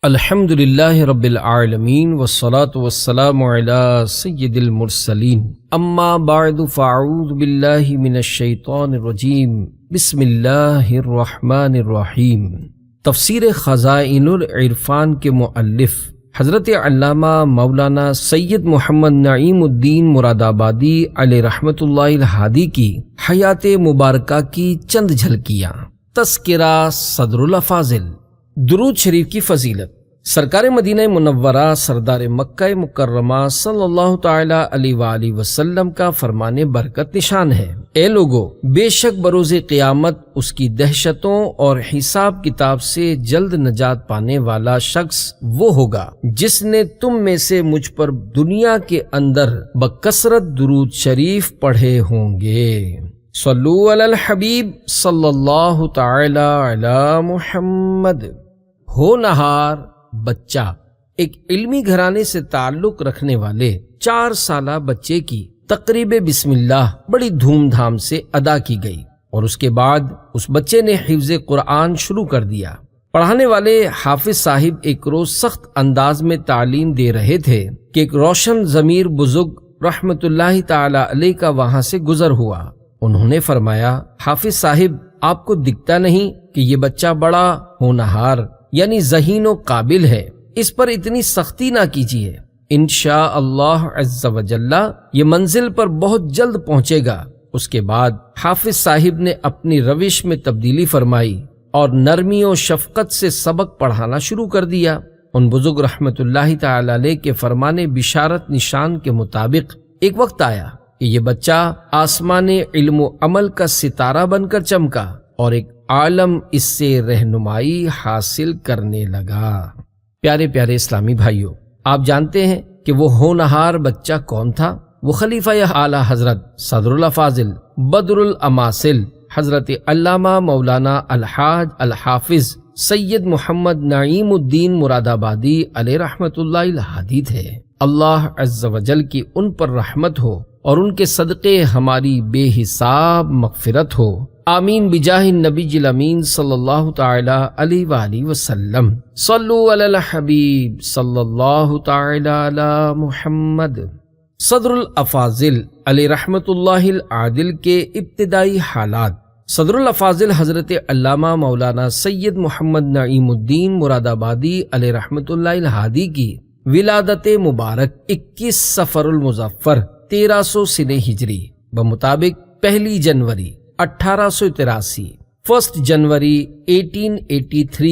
الحمدللہ رب العالمین والصلاة والسلام علی سید المرسلین اما بعد فاعوذ باللہ من الشیطان الرجیم بسم اللہ الرحمن الرحیم۔ تفسیر خزائن العرفان کے مؤلف حضرت علامہ مولانا سید محمد نعیم الدین مرادآبادی علیہ رحمۃ اللہ الہادی کی حیات مبارکہ کی چند جھلکیاں۔ تذکرہ صدر الافاضل۔ درود شریف کی فضیلت۔ سرکار مدینہ منورہ سردار مکہ مکرمہ صلی اللہ تعالی علیہ وآلہ وسلم کا فرمان برکت نشان ہے، اے لوگو، بے شک بروز قیامت اس کی دہشتوں اور حساب کتاب سے جلد نجات پانے والا شخص وہ ہوگا جس نے تم میں سے مجھ پر دنیا کے اندر بکثرت درود شریف پڑھے ہوں گے۔ صلو علی الحبیب صلی اللہ تعالی علی محمد۔ ہونہار بچہ ایک علمی گھرانے سے تعلق رکھنے والے 4 سالہ بچے کی تقریب بسم اللہ بڑی دھوم دھام سے ادا کی گئی اور اس کے بعد اس بچے نے حفظ قرآن شروع کر دیا۔ پڑھانے والے حافظ صاحب ایک روز سخت انداز میں تعلیم دے رہے تھے کہ ایک روشن ضمیر بزرگ رحمت اللہ تعالی علیہ کا وہاں سے گزر ہوا۔ انہوں نے فرمایا، حافظ صاحب، آپ کو دکھتا نہیں کہ یہ بچہ بڑا ہونہار یعنی ذہین و قابل ہے، اس پر اتنی سختی نہ کیجیے، انشاءاللہ عز و جل یہ منزل پر بہت جلد پہنچے گا۔ اس کے بعد حافظ صاحب نے اپنی روش میں تبدیلی فرمائی اور نرمی و شفقت سے سبق پڑھانا شروع کر دیا۔ ان بزرگ رحمت اللہ تعالی علیہ کے فرمان بشارت نشان کے مطابق ایک وقت آیا کہ یہ بچہ آسمان علم و عمل کا ستارہ بن کر چمکا اور ایک عالم اس سے رہنمائی حاصل کرنے لگا۔ پیارے پیارے اسلامی بھائیوں، آپ جانتے ہیں کہ وہ ہونہار بچہ کون تھا؟ وہ خلیفہ اعلیٰ حضرت صدر الافاضل بدر الاماثل حضرت علامہ مولانا الحاج الحافظ سید محمد نعیم الدین مرادآبادی علیہ رحمۃ اللہ الہادی تھے۔ اللہ عز و جل کی ان پر رحمت ہو اور ان کے صدقے ہماری بے حساب مغفرت ہو، آمین بجاہ النبی الامین صلی اللہ تعالی علیہ وآلہ وسلم۔ صلو علی الحبیب صلی اللہ تعالی علی محمد۔ صدر الافاضل علیہ رحمت اللہ العادل کے ابتدائی حالات۔ صدر الافاضل حضرت علامہ مولانا سید محمد نعیم الدین مرادآبادی علیہ رحمت اللہ الہادی کی ولادت مبارک 21 صفر المظفر 1300 سنہ ہجری بمطابق 1 جنوری 1883 1 جنوری 1883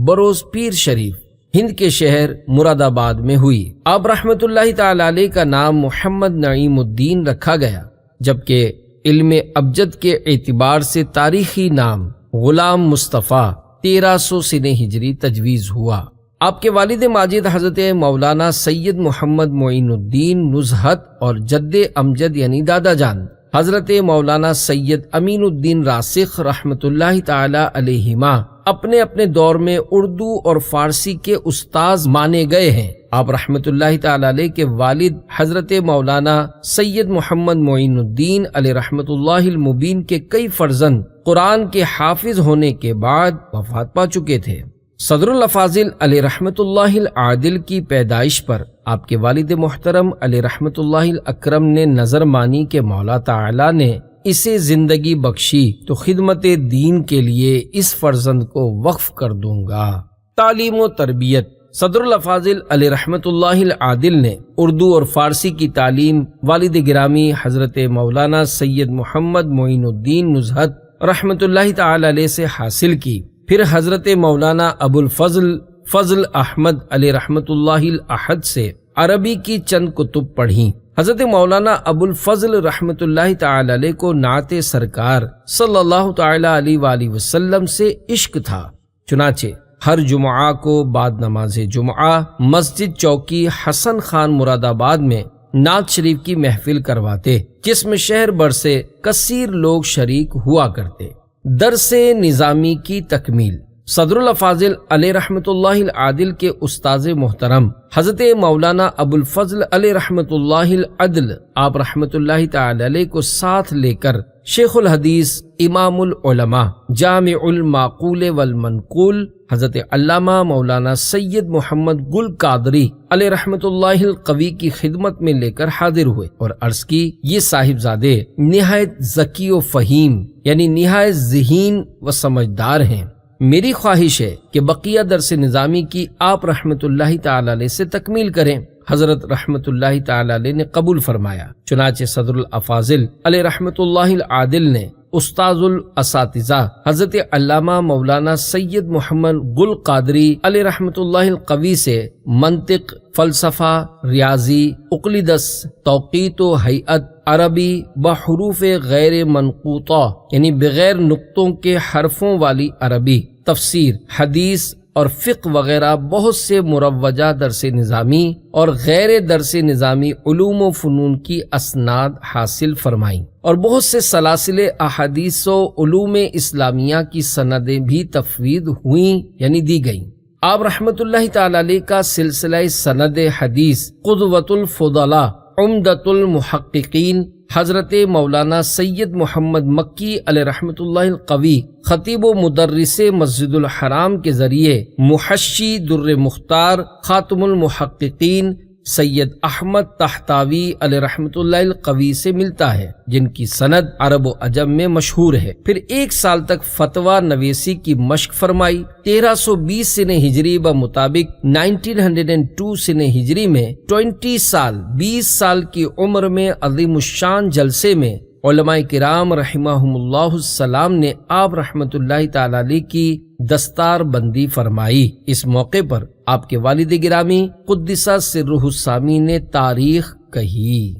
بروز پیر شریف ہند کے شہر مراد آباد میں ہوئی۔ آپ رحمت اللہ تعالی علیہ کا نام محمد نعیم الدین رکھا گیا، جبکہ علم ابجد کے اعتبار سے تاریخی نام غلام مصطفیٰ 1300 سنہ ہجری تجویز ہوا۔ آپ کے والد ماجد حضرت مولانا سید محمد معین الدین نزہت اور جد امجد یعنی دادا جان حضرت مولانا سید امین الدین راسخ رحمت اللہ تعالی علیہما اپنے اپنے دور میں اردو اور فارسی کے استاذ مانے گئے ہیں۔ آپ رحمت اللہ تعالی علیہ کے والد حضرت مولانا سید محمد معین الدین علیہ رحمت اللہ المبین کے کئی فرزند قرآن کے حافظ ہونے کے بعد وفات پا چکے تھے۔ صدر الافاضل علیہ رحمت اللہ العادل کی پیدائش پر آپ کے والد محترم علیہ رحمت اللہ الاکرم نے نظر مانی کہ مولا تعالی نے اسے زندگی بخشی تو خدمت دین کے لیے اس فرزند کو وقف کر دوں گا۔ تعلیم و تربیت۔ صدر الافاضل علیہ رحمت اللہ العادل نے اردو اور فارسی کی تعلیم والد گرامی حضرت مولانا سید محمد معین الدین نزہت رحمت اللہ تعالی علیہ سے حاصل کی، پھر حضرت مولانا ابو الفضل فضل احمد علیہ رحمت اللہ الاحد سے عربی کی چند کتب پڑھیں۔ حضرت مولانا ابو الفضل رحمت اللہ تعالی علیہ کو نعت سرکار صلی اللہ تعالی علیہ وآلہ وسلم سے عشق تھا، چنانچہ ہر جمعہ کو بعد نماز جمعہ مسجد چوکی حسن خان مراد آباد میں نعت شریف کی محفل کرواتے، جس میں شہر بھر سے کثیر لوگ شریک ہوا کرتے۔ درس نظامی کی تکمیل۔ صدر الافاضل علیہ رحمت اللہ العادل کے استاذ محترم حضرت مولانا ابو الفضل علیہ رحمت اللہ العدل آپ رحمت اللہ تعالی علیہ کو ساتھ لے کر شیخ الحدیث امام العلماء جامع المعقول والمنقول حضرت علامہ مولانا سید محمد گل قادری علیہ رحمت اللہ القوی کی خدمت میں لے کر حاضر ہوئے اور عرض کی، یہ صاحبزادے نہایت ذکی و فہیم یعنی نہایت ذہین و سمجھدار ہیں۔ میری خواہش ہے کہ بقیہ درس نظامی کی آپ رحمت اللہ تعالی علیہ سے تکمیل کریں۔ حضرت رحمت اللہ تعالی علیہ نے قبول فرمایا۔ چنانچہ صدر الافاضل علیہ رحمت اللہ العادل نے استاذ الاساتذہ حضرت علامہ مولانا سید محمد گل قادری علیہ رحمت اللہ القوی سے منطق، فلسفہ، ریاضی، اقلیدس، توقیت و ہیئت، عربی بحروف غیر منقوطہ یعنی بغیر نقطوں کے حرفوں والی عربی، تفسیر، حدیث اور فقہ وغیرہ بہت سے مروجہ درس نظامی اور غیر درس نظامی علوم و فنون کی اسناد حاصل فرمائیں اور بہت سے سلاسل احادیث و علوم اسلامیہ کی سندیں بھی تفویض ہوئیں یعنی دی گئیں۔ آپ رحمت اللہ تعالی علیہ کا سلسلہ سند حدیث قدوۃ الفضلاء عمدۃ المحققین حضرت مولانا سید محمد مکی علیہ رحمت اللہ القوی خطیب و مدرس مسجد الحرام کے ذریعے محشی در مختار خاتم المحققین سید احمد تحتاوی علیہ رحمت اللہ القوی سے ملتا ہے، جن کی سند عرب و عجم میں مشہور ہے۔ پھر 1 سال تک فتویٰ نویسی کی مشق فرمائی۔ 1320 سن ہجری بمطابق 1902 سن ہجری میں 20 سال کی عمر میں عظیم الشان جلسے میں علماء کرام رحمہم اللہ السلام نے آپ رحمت اللہ تعالی علیہ کی دستار بندی فرمائی۔ اس موقع پر آپ کے والد گرامی قدس سرہ السامی نے تاریخ کہی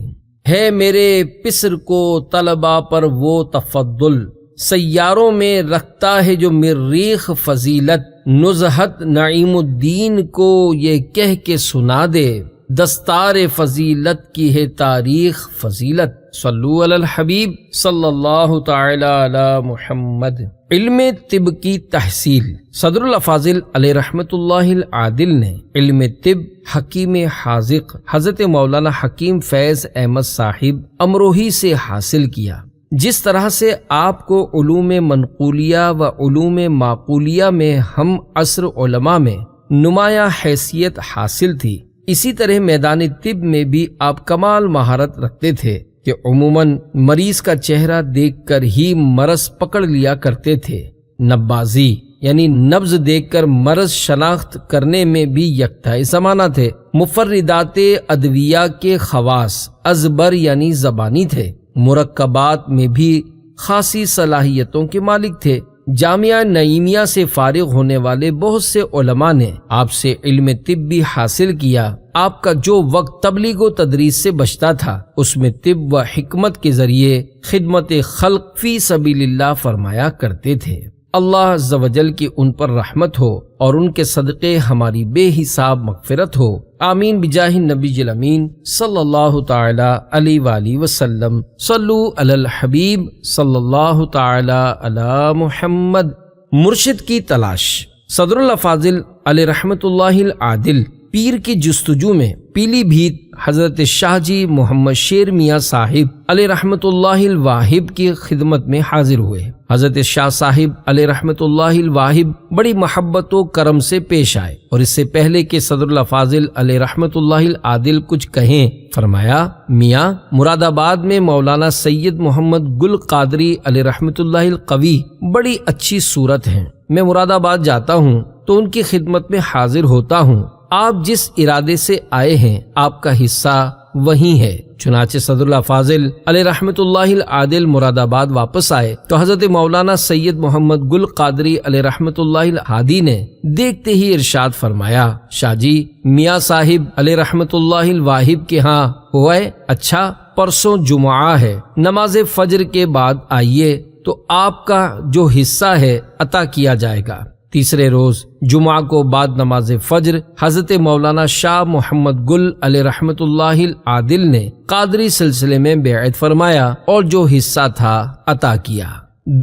ہے، میرے پسر کو طلباء پر وہ تفضل سیاروں میں رکھتا ہے جو مریخ فضیلت، نزہت نعیم الدین کو یہ کہہ کے سنا دے، دستار فضیلت کی ہے تاریخ فضیلت۔ صلو علی الحبیب صلی اللہ تعالی علی محمد۔ علم طب کی تحصیل۔ صدر الافاضل علیہ رحمت اللہ العادل نے علم طب حکیم حاذق حضرت مولانا حکیم فیض احمد صاحب امروہی سے حاصل کیا۔ جس طرح سے آپ کو علوم منقولیہ و علوم معقولیہ میں ہم عصر علماء میں نمایاں حیثیت حاصل تھی، اسی طرح میدان طب میں بھی آپ کمال مہارت رکھتے تھے کہ عموماً مریض کا چہرہ دیکھ کر ہی مرض پکڑ لیا کرتے تھے۔ نبازی یعنی نبض دیکھ کر مرض شناخت کرنے میں بھی یکتائے زمانہ تھے۔ مفردات ادویہ کے خواص ازبر یعنی زبانی تھے۔ مرکبات میں بھی خاصی صلاحیتوں کے مالک تھے۔ جامعہ نعیمیہ سے فارغ ہونے والے بہت سے علماء نے آپ سے علم طب بھی حاصل کیا۔ آپ کا جو وقت تبلیغ و تدریس سے بچتا تھا اس میں طب و حکمت کے ذریعے خدمت خلق فی سبیل اللہ فرمایا کرتے تھے۔ اللہ عز و جل کی ان پر رحمت ہو اور ان کے صدقے ہماری بے حساب مغفرت ہو، آمین بجاہ النبی الامین صلی اللہ تعالی علیہ وآلہ وسلم۔ صلو علی الحبیب صلی اللہ تعالی علی محمد۔ مرشد کی تلاش۔ صدر الافاضل علیہ رحمت اللہ العادل پیر کی جستجو میں پیلی بھیت حضرت شاہ جی محمد شیر میاں صاحب علیہ رحمت اللہ الواہب کی خدمت میں حاضر ہوئے۔ حضرت شاہ صاحب علیہ رحمت اللہ الواہب بڑی محبت و کرم سے پیش آئے اور اس سے پہلے کہ صدر الافاضل علیہ رحمت اللہ العادل کچھ کہیں فرمایا، میاں مراد آباد میں مولانا سید محمد گل قادری علیہ رحمت اللہ القوی بڑی اچھی صورت ہیں، میں مراد آباد جاتا ہوں تو ان کی خدمت میں حاضر ہوتا ہوں، آپ جس ارادے سے آئے ہیں آپ کا حصہ وہی ہے۔ چنانچہ صدر الافاضل علیہ رحمت اللہ العادل مراد آباد واپس آئے تو حضرت مولانا سید محمد گل قادری علیہ رحمت اللہ الہادی نے دیکھتے ہی ارشاد فرمایا، شاہ جی میاں صاحب علیہ رحمت اللہ الواہب کے ہاں ہوا ہے؟ اچھا، پرسوں جمعہ ہے، نماز فجر کے بعد آئیے تو آپ کا جو حصہ ہے عطا کیا جائے گا۔ تیسرے روز جمعہ کو بعد نماز فجر حضرت مولانا شاہ محمد گل علیہ رحمت اللہ العادل نے قادری سلسلے میں بیعت فرمایا اور جو حصہ تھا عطا کیا۔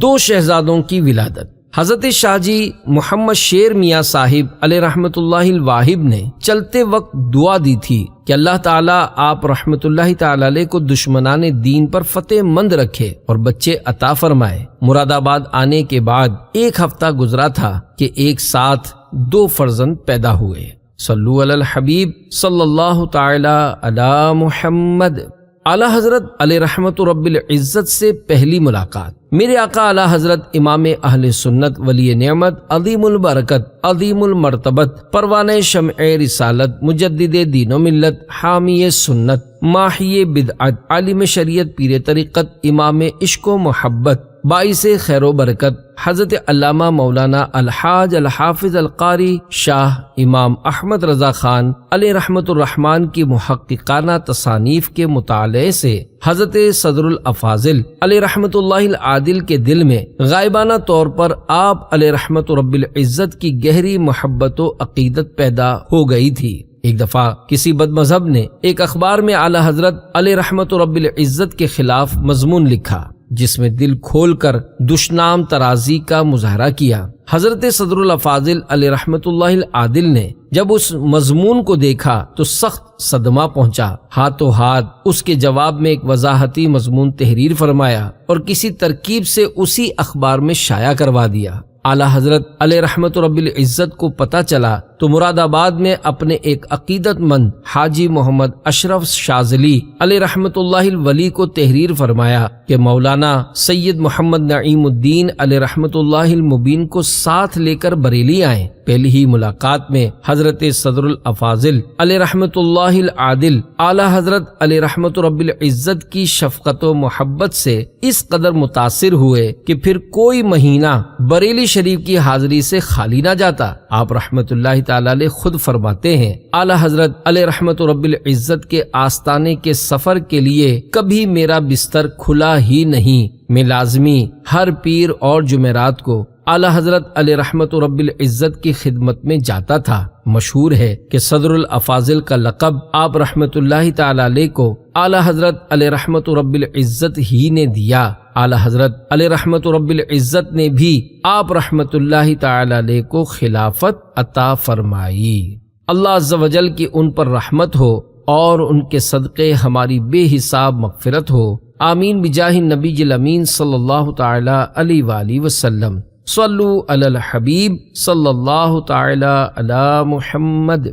2 شہزادوں کی ولادت۔ حضرت شاہ جی محمد شیر میاں صاحب علیہ رحمۃ اللہ الواہب نے چلتے وقت دعا دی تھی کہ اللہ تعالیٰ آپ رحمۃ اللہ تعالی علیہ کو دشمنان دین پر فتح مند رکھے اور بچے عطا فرمائے۔ مراد آباد آنے کے بعد ایک ہفتہ گزرا تھا کہ ایک ساتھ 2 فرزند پیدا ہوئے۔ صلو علی الحبیب صلی اللہ تعالی علی محمد۔ اعلیٰ حضرت علیہ رحمت رب العزت سے پہلی ملاقات۔ میرے آقا اعلیٰ حضرت امام اہل سنت ولی نعمت عظیم البرکت عظیم المرتبت پروانہ شمع رسالت مجدد دین و ملت حامی سنت ماحی بدعت عالم شریعت پیر طریقت امام عشق و محبت باعث خیر و برکت حضرت علامہ مولانا الحاج الحافظ القاری شاہ امام احمد رضا خان علیہ رحمت الرحمن کی محققانہ تصانیف کے مطالعے سے حضرت صدر الافاضل علیہ رحمت اللہ العادل کے دل میں غائبانہ طور پر آپ علیہ رحمت رب العزت کی گہری محبت و عقیدت پیدا ہو گئی تھی۔ ایک دفعہ کسی بد مذہب نے ایک اخبار میں اعلیٰ حضرت علیہ رحمت رب العزت کے خلاف مضمون لکھا جس میں دل کھول کر دشنام ترازی کا مظاہرہ کیا۔ حضرت صدر الافاضل علیہ رحمت اللہ العادل نے جب اس مضمون کو دیکھا تو سخت صدمہ پہنچا۔ ہاتھوں ہاتھ اس کے جواب میں ایک وضاحتی مضمون تحریر فرمایا اور کسی ترکیب سے اسی اخبار میں شائع کروا دیا۔ اعلیٰ حضرت علیہ رحمت رب العزت کو پتہ چلا تو مراد آباد میں اپنے ایک عقیدت مند حاجی محمد اشرف شاذلی علیہ رحمت اللہ الولی کو تحریر فرمایا کہ مولانا سید محمد نعیم الدین علیہ رحمت اللہ المبین کو ساتھ لے کر بریلی آئیں۔ پہلی ہی ملاقات میں حضرت صدر الافاضل علیہ رحمت اللہ العادل اعلیٰ حضرت علیہ رحمت رب العزت کی شفقت و محبت سے اس قدر متاثر ہوئے کہ پھر کوئی مہینہ بریلی شریف کی حاضری سے خالی نہ جاتا۔ آپ رحمت اللہ تعالی علیہ خود فرماتے ہیں اعلیٰ حضرت علیہ رحمت رب العزت کے آستانے کے سفر کے لیے کبھی میرا بستر کھلا ہی نہیں۔ میں لازمی ہر پیر اور جمعرات کو اعلیٰ حضرت علیہ رحمت رب العزت کی خدمت میں جاتا تھا۔ مشہور ہے کہ صدر الافاضل کا لقب آپ رحمت اللہ تعالی علیہ کو اعلیٰ حضرت علیہ رحمت رب العزت ہی نے دیا۔ اعلیٰ حضرت علیہ رحمت رب العزت نے بھی آپ رحمت اللہ تعالی علیہ کو خلافت عطا فرمائی۔ اللہ عز و جل کی ان پر رحمت ہو اور ان کے صدقے ہماری بے حساب مغفرت ہو، آمین بجاہ النبی الامین صلی اللہ تعالی علیہ وآلہ وسلم۔ صلو علی الحبیب صلی اللہ تعالی علی محمد۔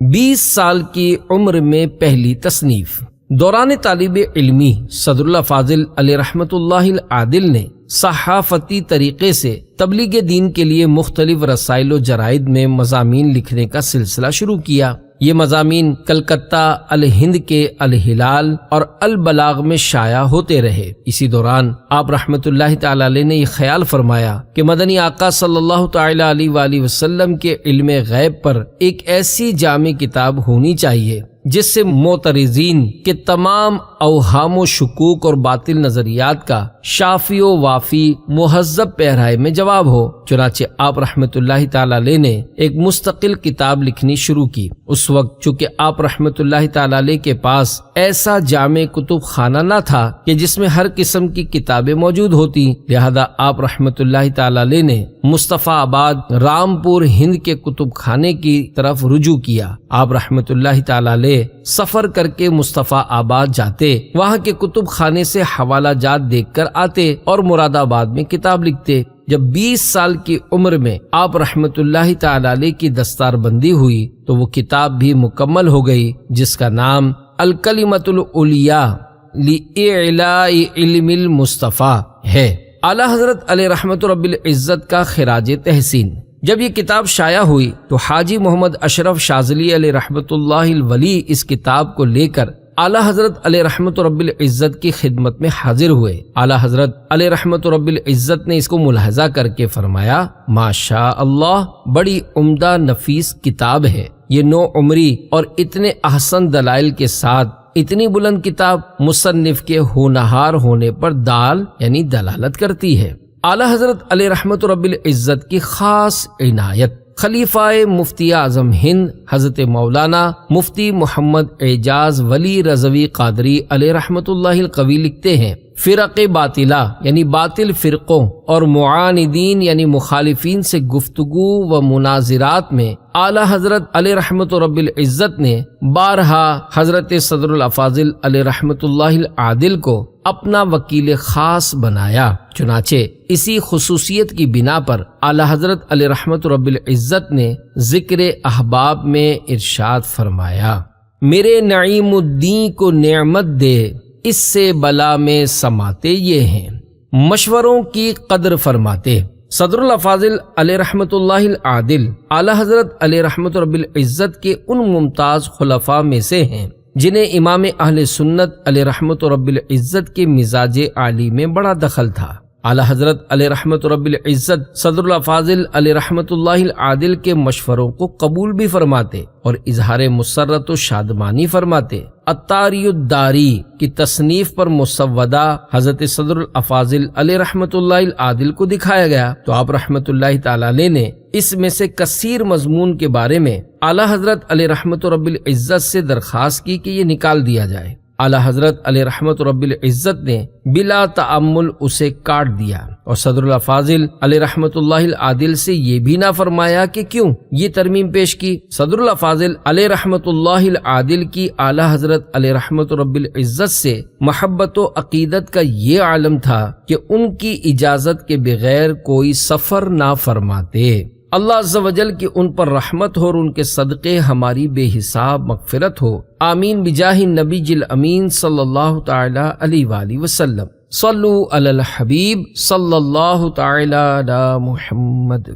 20 سال کی عمر میں پہلی تصنیف۔ دوران طالب علمی صدر الافاضل علیہ رحمت اللہ العادل نے صحافتی طریقے سے تبلیغ دین کے لیے مختلف رسائل و جرائد میں مضامین لکھنے کا سلسلہ شروع کیا۔ یہ مضامین کلکتہ، الہند کے الہلال اور البلاغ میں شائع ہوتے رہے۔ اسی دوران آپ رحمت اللہ تعالی علیہ نے یہ خیال فرمایا کہ مدنی آقا صلی اللہ تعالی علیہ وآلہ وسلم کے علم غیب پر ایک ایسی جامع کتاب ہونی چاہیے جس سے معترضین کے تمام اوہام و شکوک اور باطل نظریات کا شافی و وافی مہذب پیرائے میں جواب ہو۔ چنانچہ آپ رحمت اللہ تعالی علیہ نے ایک مستقل کتاب لکھنی شروع کی۔ اس وقت چونکہ آپ رحمت اللہ تعالی علیہ کے پاس ایسا جامع کتب خانہ نہ تھا کہ جس میں ہر قسم کی کتابیں موجود ہوتی، لہذا آپ رحمت اللہ تعالی علیہ نے مصطفیٰ آباد رامپور ہند کے کتب خانے کی طرف رجوع کیا۔ آپ رحمت اللہ تعالی علیہ سفر کر کے مصطفیٰ آباد جاتے، وہاں کے کتب خانے سے حوالہ جات دیکھ کر آتے اور مراد آباد میں کتاب لکھتے۔ جب 20 سال کی عمر میں آپ رحمت اللہ تعالی علیہ کی دستار بندی ہوئی تو وہ کتاب بھی مکمل ہو گئی جس کا نام الکلمۃ العلیٰ لإعلاء علم المصطفیٰ ہے۔ اعلیٰ حضرت علیہ رحمت رب العزت کا خراج تحسین۔ جب یہ کتاب شائع ہوئی تو حاجی محمد اشرف شاذلی علیہ رحمت اللہ الولی اس کتاب کو لے کر اعلیٰ حضرت علیہ رحمت رب العزت کی خدمت میں حاضر ہوئے۔ اعلیٰ حضرت علیہ رحمت رب العزت نے اس کو ملاحظہ کر کے فرمایا، ماشاء اللہ، بڑی عمدہ نفیس کتاب ہے۔ یہ 9 عمری اور اتنے احسن دلائل کے ساتھ اتنی بلند کتاب مصنف کے ہونہار ہونے پر دال یعنی دلالت کرتی ہے۔ اعلیٰ حضرت علیہ رحمت رب العزت کی خاص عنایت۔ خلیفہ مفتی اعظم ہند حضرت مولانا مفتی محمد اعجاز ولی رضوی قادری علیہ رحمت اللہ القوی لکھتے ہیں فرق باطلہ یعنی باطل فرقوں اور معاندین یعنی مخالفین سے گفتگو و مناظرات میں اعلی حضرت علیہ رحمت رب العزت نے بارہا حضرت صدر الافاضل علیہ رحمت اللہ العادل کو اپنا وکیل خاص بنایا۔ چنانچہ اسی خصوصیت کی بنا پر اعلی حضرت علیہ رحمت رب العزت نے ذکر احباب میں ارشاد فرمایا، میرے نعیم الدین کو نعمت دے، اس سے بلا میں سماتے یہ ہیں، مشوروں کی قدر فرماتے۔ صدر الافاضل علیہ رحمت اللہ العادل اعلی حضرت علیہ رحمت رب العزت کے ان ممتاز خلفاء میں سے ہیں جنہیں امام اہل سنت علیہ رحمت رب العزت کے مزاج عالی میں بڑا دخل تھا۔ اعلی حضرت علیہ رحمت رب العزت صدر الافاضل علیہ رحمت اللہ العادل کے مشوروں کو قبول بھی فرماتے اور اظہار مسرت و شادمانی فرماتے۔ الطاری الداری کی تصنیف پر مسودہ حضرت صدر الافاضل علیہ رحمت اللہ العادل کو دکھایا گیا تو آپ رحمت اللہ تعالی علیہ نے اس میں سے کثیر مضمون کے بارے میں اعلی حضرت علیہ رحمت رب العزت سے درخواست کی کہ یہ نکال دیا جائے۔ اعلی حضرت علیہ رحمت رب العزت نے بلا تعمل اسے کاٹ دیا اور صدر الافاضل علیہ رحمت اللہ العادل سے یہ بھی نہ فرمایا کہ کیوں یہ ترمیم پیش کی۔ صدر الافاضل علیہ رحمت اللہ العادل کی اعلی حضرت علیہ رحمت رب العزت سے محبت و عقیدت کا یہ عالم تھا کہ ان کی اجازت کے بغیر کوئی سفر نہ فرماتے۔ اللہ عز و جل کی ان پر رحمت ہو اور ان کے صدقے ہماری بے حساب مغفرت ہو، آمین بجاہ النبی الامین صلی اللہ تعالی علیہ وآلہ وسلم۔ صلو علی الحبیب صلی اللہ تعالی علی محمد۔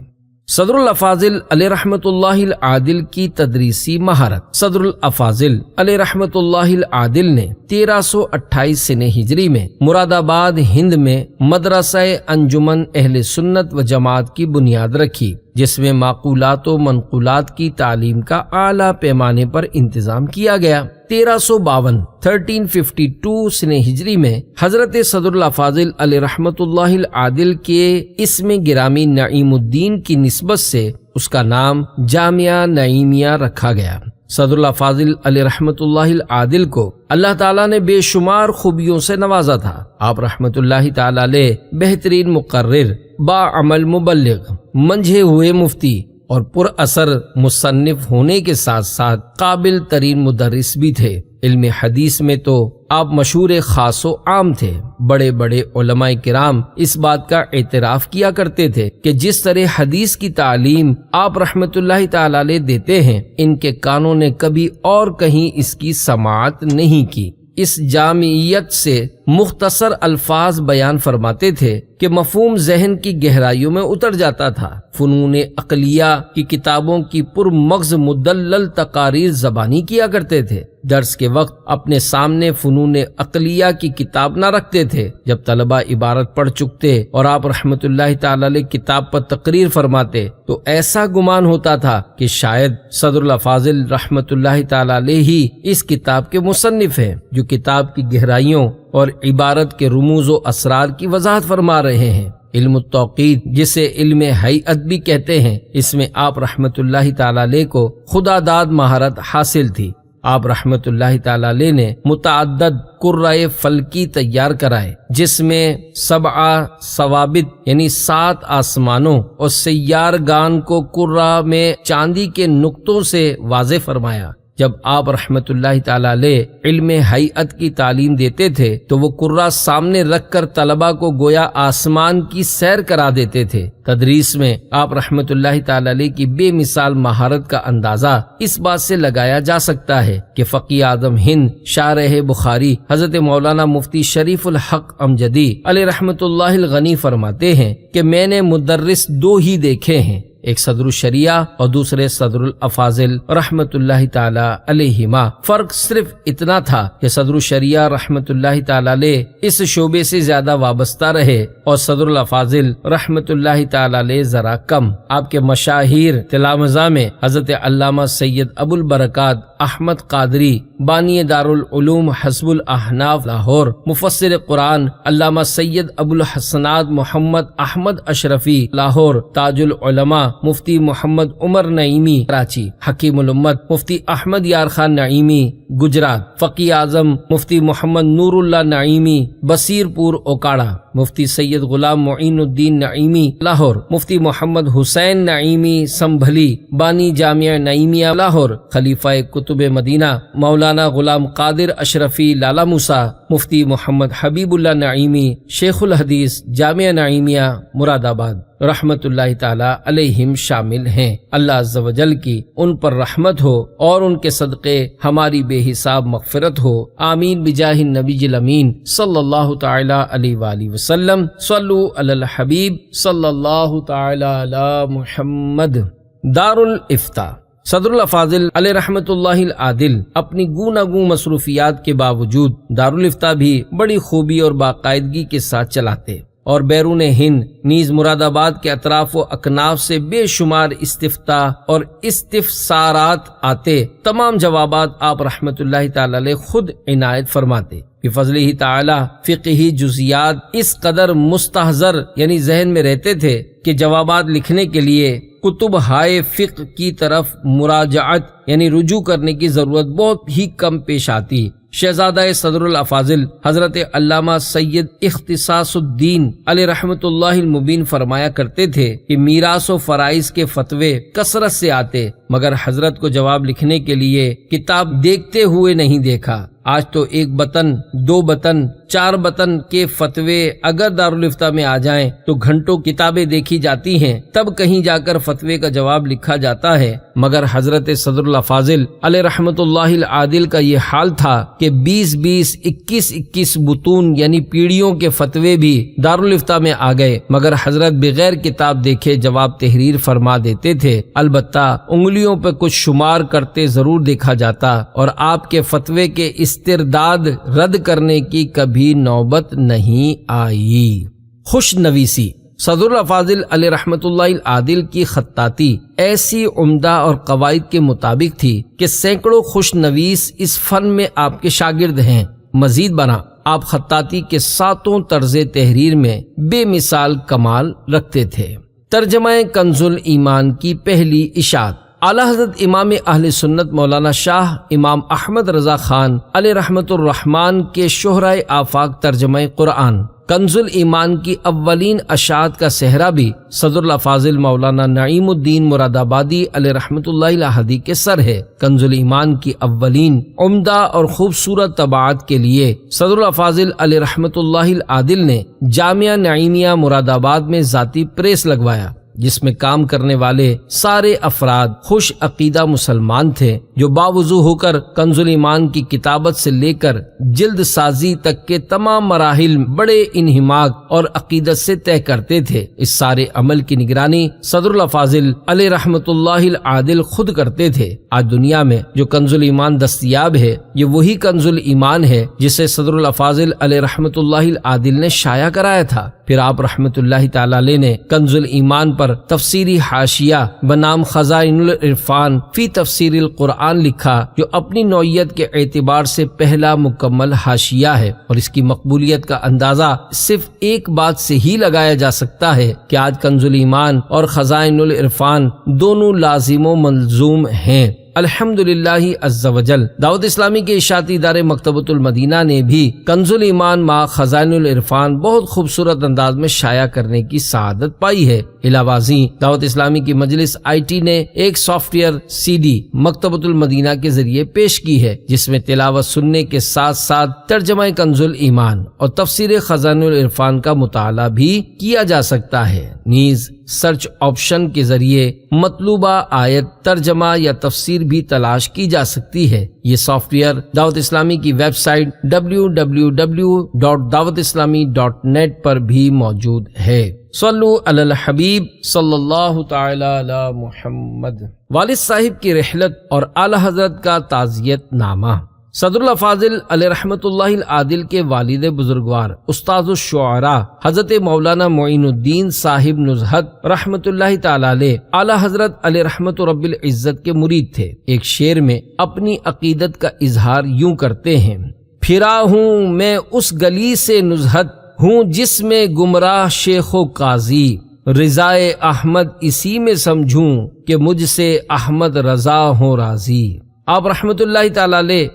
صدر الافاضل علیہ رحمت اللہ العادل کی تدریسی مہارت۔ صدر الافاضل علیہ رحمت اللہ العادل نے 1328 سنہ ہجری میں مراد آباد ہند میں مدرسہ انجمن اہل سنت و جماعت کی بنیاد رکھی، جس میں معقولات و منقولات کی تعلیم کا اعلیٰ پیمانے پر انتظام کیا گیا۔ 1352 سنہ ہجری میں حضرت صدر الافاضل علیہ رحمت اللہ العادل کے اسم گرامی نعیم الدین کی نسبت سے اس کا نام جامعہ نعیمیہ رکھا گیا۔ صدر الافاضل علیہ رحمت اللہ العادل کو اللہ تعالیٰ نے بے شمار خوبیوں سے نوازا تھا۔ آپ رحمت اللہ تعالیٰ علیہ بہترین مقرر، با عمل مبلغ، منجھے ہوئے مفتی اور پر اثر مصنف ہونے کے ساتھ ساتھ قابل ترین مدرس بھی تھے۔ علم حدیث میں تو آپ مشہور خاص و عام تھے۔ بڑے بڑے علماء کرام اس بات کا اعتراف کیا کرتے تھے کہ جس طرح حدیث کی تعلیم آپ رحمت اللہ تعالی علیہ دیتے ہیں، ان کے کانوں نے کبھی اور کہیں اس کی سماعت نہیں کی۔ اس جامعیت سے مختصر الفاظ بیان فرماتے تھے کہ مفہوم ذہن کی گہرائیوں میں اتر جاتا تھا۔ فنون عقلیہ کی کتابوں کی پرمغز مدلل تقاریر زبانی کیا کرتے تھے۔ درس کے وقت اپنے سامنے فنون عقلیہ کی کتاب نہ رکھتے تھے۔ جب طلبہ عبارت پڑھ چکتے اور آپ رحمت اللہ تعالی علیہ کتاب پر تقریر فرماتے تو ایسا گمان ہوتا تھا کہ شاید صدر الافاضل رحمت اللہ تعالی علیہ ہی اس کتاب کے مصنف ہیں، جو کتاب کی گہرائیوں اور عبارت کے رموز و اسرار کی وضاحت فرما رہے ہیں۔ علم التوقید، جسے علم ہیئت بھی کہتے ہیں، اس میں آپ رحمت اللہ تعالی علیہ کو خدا داد مہارت حاصل تھی۔ آپ رحمت اللہ تعالی علیہ نے متعدد قرۂ فلکی تیار کرائے، جس میں 7 ثوابت یعنی 7 آسمانوں اور سیارگان کو قرہ میں چاندی کے نقطوں سے واضح فرمایا۔ جب آپ رحمت اللہ تعالی علیہ علم ہیئت کی تعلیم دیتے تھے تو وہ قرہ سامنے رکھ کر طلبہ کو گویا آسمان کی سیر کرا دیتے تھے۔ تدریس میں آپ رحمت اللہ تعالی علیہ کی بے مثال مہارت کا اندازہ اس بات سے لگایا جا سکتا ہے کہ فقیہ اعظم ہند شارح بخاری حضرت مولانا مفتی شریف الحق امجدی علیہ رحمت اللہ الغنی فرماتے ہیں کہ میں نے مدرس 2 ہی دیکھے ہیں، ایک صدر الشریعہ اور دوسرے صدر الافاضل رحمت اللہ تعالی علیہما۔ فرق صرف اتنا تھا کہ صدر الشریعہ رحمت اللہ تعالی علیہ اس شعبے سے زیادہ وابستہ رہے اور صدر الافاضل رحمت اللہ تعالی علیہ ذرا کم۔ آپ کے مشاہیر تلامذہ میں حضرت علامہ سید ابو البرکات احمد قادری بانی دارالعلوم حزب الاحناف لاہور، مفسر قرآن علامہ سید ابو الحسنات محمد احمد اشرفی لاہور، تاج العلماء مفتی محمد عمر نعیمی کراچی، حکیم الامت مفتی احمد یار خان نعیمی گجرات، فقی اعظم مفتی محمد نور اللہ نعیمی بصیر پور اوکاڑا، مفتی سید غلام معین الدین نعیمی لاہور، مفتی محمد حسین نعیمی سنبھلی بانی جامعہ نعیمیہ لاہور، خلیفہ کتب مدینہ مولانا غلام قادر اشرفی لالا موسیٰ، مفتی محمد حبیب اللہ نعیمی شیخ الحدیث جامعہ نعیمیہ مراد آباد رحمت اللہ تعالی علیہم شامل ہیں۔ اللہ عز و جل کی ان پر رحمت ہو اور ان کے صدقے ہماری بے حساب مغفرت ہو، آمین بجاہ النبی الامین صلی اللہ تعالی علیہ وآلہ وسلم۔ صلو علی الحبیب صلی اللہ تعالی علی محمد۔ دارالافتاء صدر الافاضل علیہ رحمت اللہ العادل اپنی گوناگوں مصروفیات کے باوجود دارالافتاء بھی بڑی خوبی اور باقاعدگی کے ساتھ چلاتے اور بیرون ہند نیز مراد آباد کے اطراف و اکناف سے بے شمار استفتاء اور استفسارات آتے، تمام جوابات آپ رحمت اللہ تعالی علیہ خود عنایت فرماتے۔ بفضلہ تعالی فقہی جزیات اس قدر مستحضر یعنی ذہن میں رہتے تھے کہ جوابات لکھنے کے لیے کتب ہائے فقہ کی طرف مراجعت یعنی رجوع کرنے کی ضرورت بہت ہی کم پیش آتی۔ شہزادہ صدر الافاضل حضرت علامہ سید اختصاص الدین علیہ رحمت اللہ المبین فرمایا کرتے تھے کہ میراث و فرائض کے فتوے کثرت سے آتے، مگر حضرت کو جواب لکھنے کے لیے کتاب دیکھتے ہوئے نہیں دیکھا۔ آج تو 1 بطن 2 بطن 4 بطن کے فتوے اگر دارالافتاء میں آ جائیں تو گھنٹوں کتابیں دیکھی جاتی ہیں، تب کہیں جا کر فتوے کا جواب لکھا جاتا ہے، مگر حضرت صدر الافاضل علیہ رحمت اللہ العادل کا یہ حال تھا کہ 20 21 بطون یعنی پیڑھیوں کے فتوے بھی دارالافتاء میں آ گئے، مگر حضرت بغیر کتاب دیکھے جواب تحریر فرما دیتے تھے۔ البتہ انگلیوں پہ کچھ شمار کرتے ضرور دیکھا جاتا اور آپ کے فتوے کے استرداد رد کرنے کی کبھی نوبت نہیں آئی۔ خوش نویسی صدر الافاضل علیہ رحمت اللہ العادل کی خطاطی ایسی عمدہ اور قواعد کے مطابق تھی کہ سینکڑوں خوش نویس اس فن میں آپ کے شاگرد ہیں۔ مزید برآں آپ خطاطی کے 7 طرز تحریر میں بے مثال کمال رکھتے تھے۔ ترجمہ کنز الایمان کی پہلی اشاعت اعلیٰ حضرت امام اہل سنت مولانا شاہ امام احمد رضا خان علیہ رحمت الرحمن کے شہرائے آفاق ترجمہ قرآن کنز الایمان کی اولین اشاعت کا صحرا بھی صدر الافاضل مولانا نعیم الدین مراد آبادی علیہ رحمت اللہ الہدی کے سر ہے۔ کنز الایمان کی اولین عمدہ اور خوبصورت طباعت کے لیے صدر الافاضل علیہ رحمت اللہ العادل نے جامعہ نعیمیہ مراد آباد میں ذاتی پریس لگوایا، جس میں کام کرنے والے سارے افراد خوش عقیدہ مسلمان تھے، جو باوضو ہو کر کنز الایمان کی کتابت سے لے کر جلد سازی تک کے تمام مراحل بڑے انہماک اور عقیدت سے طے کرتے تھے۔ اس سارے عمل کی نگرانی صدر الافاضل علیہ رحمت اللہ العادل خود کرتے تھے۔ آج دنیا میں جو کنز الایمان دستیاب ہے، یہ وہی کنز الایمان ہے جسے صدر الافاضل علیہ رحمت اللہ العادل نے شائع کرایا تھا۔ پھر آپ رحمت اللہ تعالی علیہ نے کنز الایمان پر تفسیری حاشیہ بنام خزائن العرفان فی تفسیر القرآن لکھا، جو اپنی نوعیت کے اعتبار سے پہلا مکمل حاشیہ ہے، اور اس کی مقبولیت کا اندازہ صرف ایک بات سے ہی لگایا جا سکتا ہے کہ آج کنز الایمان اور خزائن العرفان دونوں لازم و ملزوم ہیں۔ الحمدللہ عز و جل دعوت اسلامی کے اشاعتی ادارے مکتبۃ المدینہ نے بھی کنز الایمان مع خزائن العرفان بہت خوبصورت انداز میں شائع کرنے کی سعادت پائی ہے۔ علاوہ ازیں دعوت اسلامی کی مجلس IT نے ایک سافٹ ویئر CD مکتبۃ المدینہ کے ذریعے پیش کی ہے، جس میں تلاوت سننے کے ساتھ ساتھ ترجمہ کنز الایمان اور تفسیر خزائن العرفان کا مطالعہ بھی کیا جا سکتا ہے۔ نیز سرچ آپشن کے ذریعے مطلوبہ آیت ترجمہ یا تفسیر بھی تلاش کی جا سکتی ہے۔ یہ سافٹ ویئر دعوت اسلامی کی ویب سائٹ www.dawatislami.net پر بھی موجود ہے۔ صلو علی الحبیب صلی اللہ تعالی علی محمد۔ والد صاحب کی رحلت اور اعلی حضرت کا تعزیت نامہ۔ صدر الافاضل علیہ رحمۃ اللہ العادل کے والد بزرگوار استاد الشعراء حضرت مولانا معین الدین صاحب نزہت رحمۃ اللہ تعالی علیہ اعلی حضرت علیہ رحمت رب العزت کے مرید تھے۔ ایک شعر میں اپنی عقیدت کا اظہار یوں کرتے ہیں: پھرا ہوں میں اس گلی سے نزہت ہوں جس میں گمراہ شیخ و قاضی، رضائے احمد اسی میں سمجھوں کہ مجھ سے احمد رضا ہوں راضی۔ آپ رحمت اللہ تعالی علیہ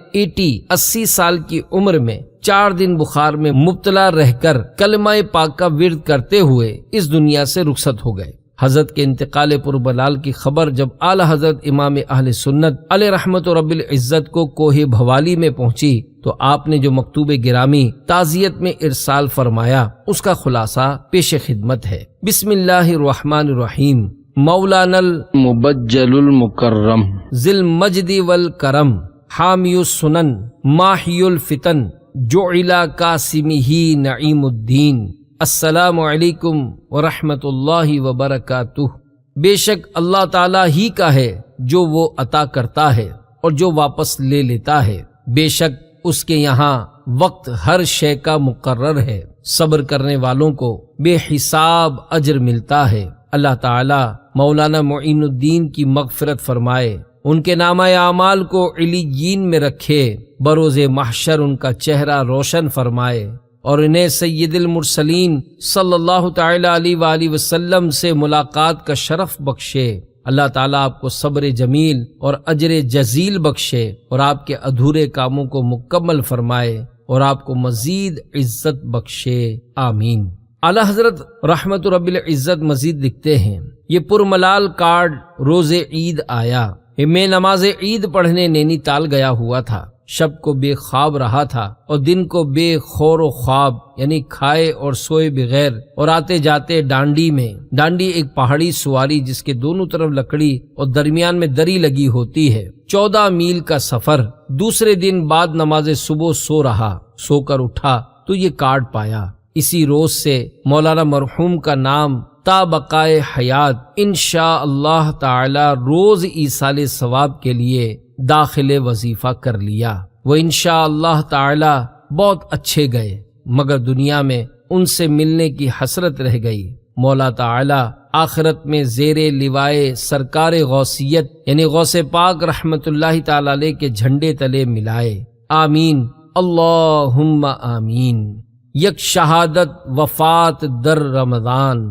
80 سال کی عمر میں 4 دن بخار میں مبتلا رہ کر کلمہ پاک کا ورد کرتے ہوئے اس دنیا سے رخصت ہو گئے۔ حضرت کے انتقال پربلال کی خبر جب اعلی حضرت امام اہل سنت علیہ رحمت رب العزت کو کوہ بھوالی میں پہنچی تو آپ نے جو مکتوب گرامی تعزیت میں ارسال فرمایا اس کا خلاصہ پیش خدمت ہے۔ بسم اللہ الرحمن الرحیم۔ مولانا المبجل المکرم ذی المجد والکرم حامی السنن ماحی الفتن جعل قاسمہ نعیم الدین، السلام علیکم ورحمۃ اللہ وبرکاتہ۔ بے شک اللہ تعالیٰ ہی کا ہے جو وہ عطا کرتا ہے اور جو واپس لے لیتا ہے، بے شک اس کے یہاں وقت ہر شے کا مقرر ہے، صبر کرنے والوں کو بے حساب اجر ملتا ہے۔ اللہ تعالیٰ مولانا معین الدین کی مغفرت فرمائے، ان کے نامہ اعمال کو علیین میں رکھے، بروز محشر ان کا چہرہ روشن فرمائے اور انہیں سید المرسلین صلی اللہ تعالی علیہ وآلہ وسلم سے ملاقات کا شرف بخشے۔ اللہ تعالیٰ آپ کو صبر جمیل اور اجر جزیل بخشے اور آپ کے ادھورے کاموں کو مکمل فرمائے اور آپ کو مزید عزت بخشے، آمین۔ اعلی حضرت رحمت رب العزت مزید لکھتے ہیں، یہ پرملال کارڈ روز عید آیا، میں نماز عید پڑھنے نینی تال گیا ہوا تھا، شب کو بے خواب رہا تھا اور دن کو بے خور و خواب، یعنی کھائے اور سوئے بغیر، اور آتے جاتے ڈانڈی میں، ڈانڈی ایک پہاڑی سواری جس کے دونوں طرف لکڑی اور درمیان میں دری لگی ہوتی ہے، 14 میل کا سفر۔ دوسرے دن بعد نماز صبح سو رہا، سو کر اٹھا تو یہ کارڈ پایا۔ اسی روز سے مولانا مرحوم کا نام تا بقائے حیات انشاءاللہ تعالی روز ایصال ثواب کے لیے داخل وظیفہ کر لیا۔ وہ انشاءاللہ تعالی بہت اچھے گئے مگر دنیا میں ان سے ملنے کی حسرت رہ گئی۔ مولا تعالی آخرت میں زیر لوائے سرکار غوثیت یعنی غوث پاک رحمت اللہ تعالی علیہ کے جھنڈے تلے ملائے، آمین اللہم آمین۔ یک شہادت وفات در رمضان،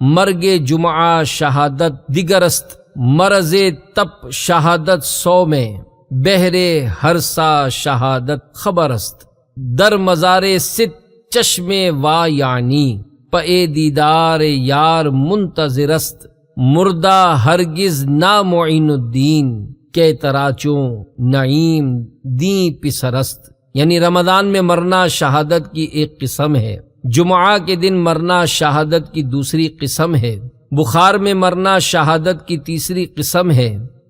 مرگ جمعہ شہادت دیگرست، مرض تپ شہادت 100 میں، بہر ہر سا شہادت خبرست، در مزار ست چشم وا یعنی، پے دیدار یار منتظرست، مردہ ہرگز نا معین الدین، کے تراچوں نعیم دیں پسرست۔ یعنی رمضان میں مرنا شہادت کی ایک قسم ہے، جمعہ کے دن مرنا شہادت کی دوسری قسم ہے، بخار میں مرنا شہادت کی تیسری قسم ہے۔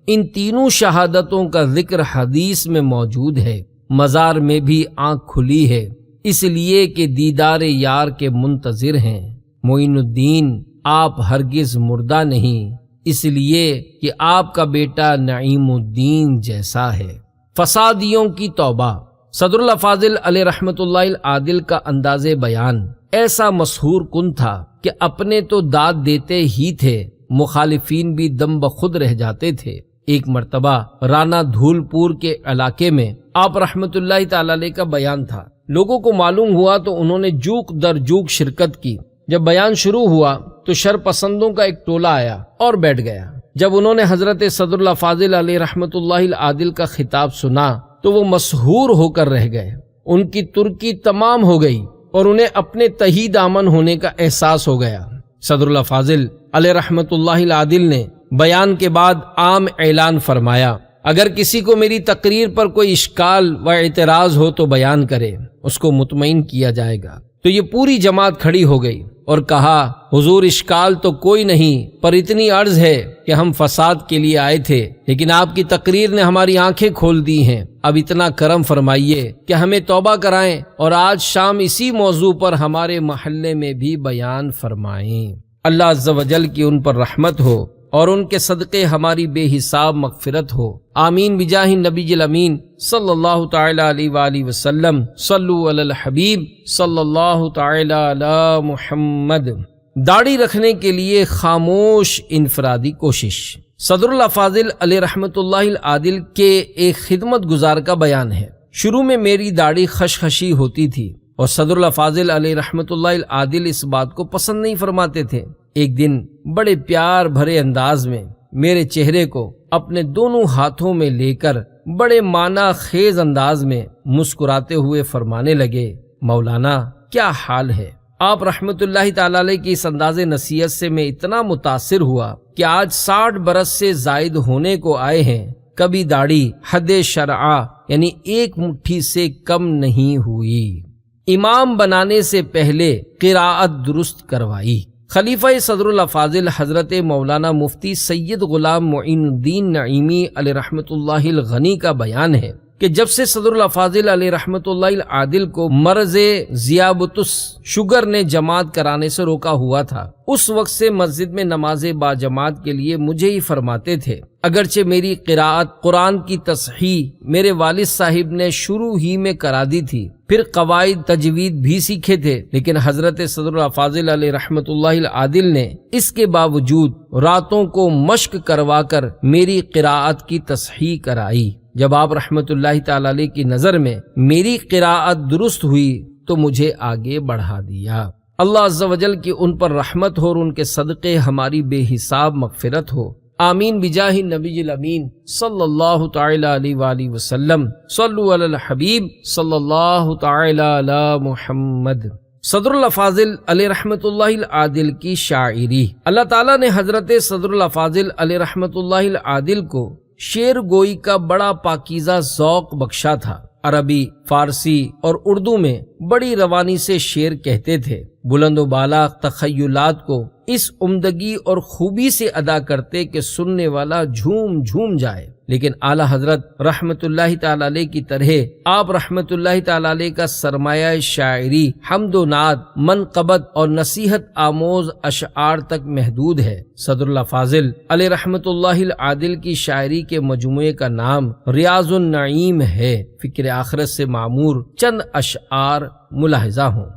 ان تینوں شہادتوں کا ذکر حدیث میں موجود ہے۔ مزار میں بھی آنکھ کھلی ہے اس لیے کہ دیدار یار کے منتظر ہیں۔ معین الدین آپ ہرگز مردہ نہیں اس لیے کہ آپ کا بیٹا نعیم الدین جیسا ہے۔ فسادیوں کی توبہ۔ صدر الافاضل علیہ رحمت اللہ العادل کا انداز بیان ایسا مسحور کن تھا کہ اپنے تو داد دیتے ہی تھے، مخالفین بھی دم بخود رہ جاتے تھے۔ ایک مرتبہ رانا دھول پور کے علاقے میں آپ رحمت اللہ تعالی علیہ کا بیان تھا، لوگوں کو معلوم ہوا تو انہوں نے جوک در جوک شرکت کی۔ جب بیان شروع ہوا تو شر پسندوں کا ایک ٹولہ آیا اور بیٹھ گیا۔ جب انہوں نے حضرت صدر الافاضل علیہ رحمت اللہ العادل کا خطاب سنا تو وہ مسحور ہو کر رہ گئے، ان کی ترکی تمام ہو گئی اور انہیں اپنے تہی دامن ہونے کا احساس ہو گیا۔ صدر الافاضل علیہ رحمت اللہ العادل نے بیان کے بعد عام اعلان فرمایا، اگر کسی کو میری تقریر پر کوئی اشکال و اعتراض ہو تو بیان کرے، اس کو مطمئن کیا جائے گا۔ تو یہ پوری جماعت کھڑی ہو گئی اور کہا، حضور اشکال تو کوئی نہیں، پر اتنی عرض ہے کہ ہم فساد کے لیے آئے تھے لیکن آپ کی تقریر نے ہماری آنکھیں کھول دی ہیں، اب اتنا کرم فرمائیے کہ ہمیں توبہ کرائیں اور آج شام اسی موضوع پر ہمارے محلے میں بھی بیان فرمائیں۔ اللہ عز و جل کی ان پر رحمت ہو اور ان کے صدقے ہماری بے حساب مغفرت ہو۔ آمین بجاہ النبی الامین صلی اللہ تعالی علیہ وآلہ وسلم۔ صلو علی الحبیب صلی اللہ تعالی علی محمد۔ داڑھی رکھنے کے لیے خاموش انفرادی کوشش۔ صدر الافاضل علیہ رحمت اللہ العادل کے ایک خدمت گزار کا بیان ہے۔ شروع میں میری داڑھی خشخشی ہوتی تھی اور صدر الافاضل علیہ رحمت اللہ العادل اس بات کو پسند نہیں فرماتے تھے۔ ایک دن بڑے پیار بھرے انداز میں میرے چہرے کو اپنے دونوں ہاتھوں میں لے کر بڑے معنی خیز انداز میں مسکراتے ہوئے فرمانے لگے، مولانا کیا حال ہے؟ آپ رحمت اللہ تعالی علیہ کی اس انداز نصیحت سے میں اتنا متاثر ہوا کہ آج 60 برس سے زائد ہونے کو آئے ہیں، کبھی داڑھی حد شرعہ یعنی ایک مٹھی سے کم نہیں ہوئی۔ امام بنانے سے پہلے قراءت درست کروائی۔ خلیفہ صدر الافاضل حضرت مولانا مفتی سید غلام معین الدین نعیمی علیہ رحمت اللہ الغنی کا بیان ہے کہ جب سے صدر الافاضل علیہ رحمت اللہ العادل کو مرض ذیابطس شوگر نے جماعت کرانے سے روکا ہوا تھا، اس وقت سے مسجد میں نماز با جماعت کے لیے مجھے ہی فرماتے تھے۔ اگرچہ میری قراءت قرآن کی تصحیح میرے والد صاحب نے شروع ہی میں کرا دی تھی، پھر قواعد تجوید بھی سیکھے تھے، لیکن حضرت صدر الافاضل علیہ رحمت اللہ العادل نے اس کے باوجود راتوں کو مشق کروا کر میری قراءت کی تصحیح کرائی۔ جب آپ رحمت اللہ تعالی علیہ کی نظر میں میری قراءت درست ہوئی تو مجھے آگے بڑھا دیا۔ اللہ عز و جل کی ان پر رحمت ہو اور ان کے صدقے ہماری بے حساب مغفرت ہو۔ آمین بجاہ النبی الامین صلی اللہ تعالی علیہ وآلہ وسلم۔ صلو علی الحبیب صلی اللہ تعالی علی محمد۔ صدر الافاضل علیہ رحمت اللہ العادل کی شاعری۔ اللہ تعالیٰ نے حضرت صدر الافاضل علیہ رحمت اللہ العادل کو شعر گوئی کا بڑا پاکیزہ ذوق بخشا تھا۔ عربی، فارسی اور اردو میں بڑی روانی سے شعر کہتے تھے۔ بلند و بالا تخیلات کو اس عمدگی اور خوبی سے ادا کرتے کہ سننے والا جھوم جھوم جائے۔ لیکن اعلی حضرت رحمت اللہ تعالی علیہ کی طرح آپ رحمت اللہ تعالی علیہ کا سرمایہ شاعری حمد و نعت، منقبت اور نصیحت آموز اشعار تک محدود ہے۔ صدر الافاضل علیہ رحمت اللہ العادل کی شاعری کے مجموعے کا نام ریاض النعیم ہے۔ فکر آخرت سے معمور چند اشعار ملاحظہ ہوں۔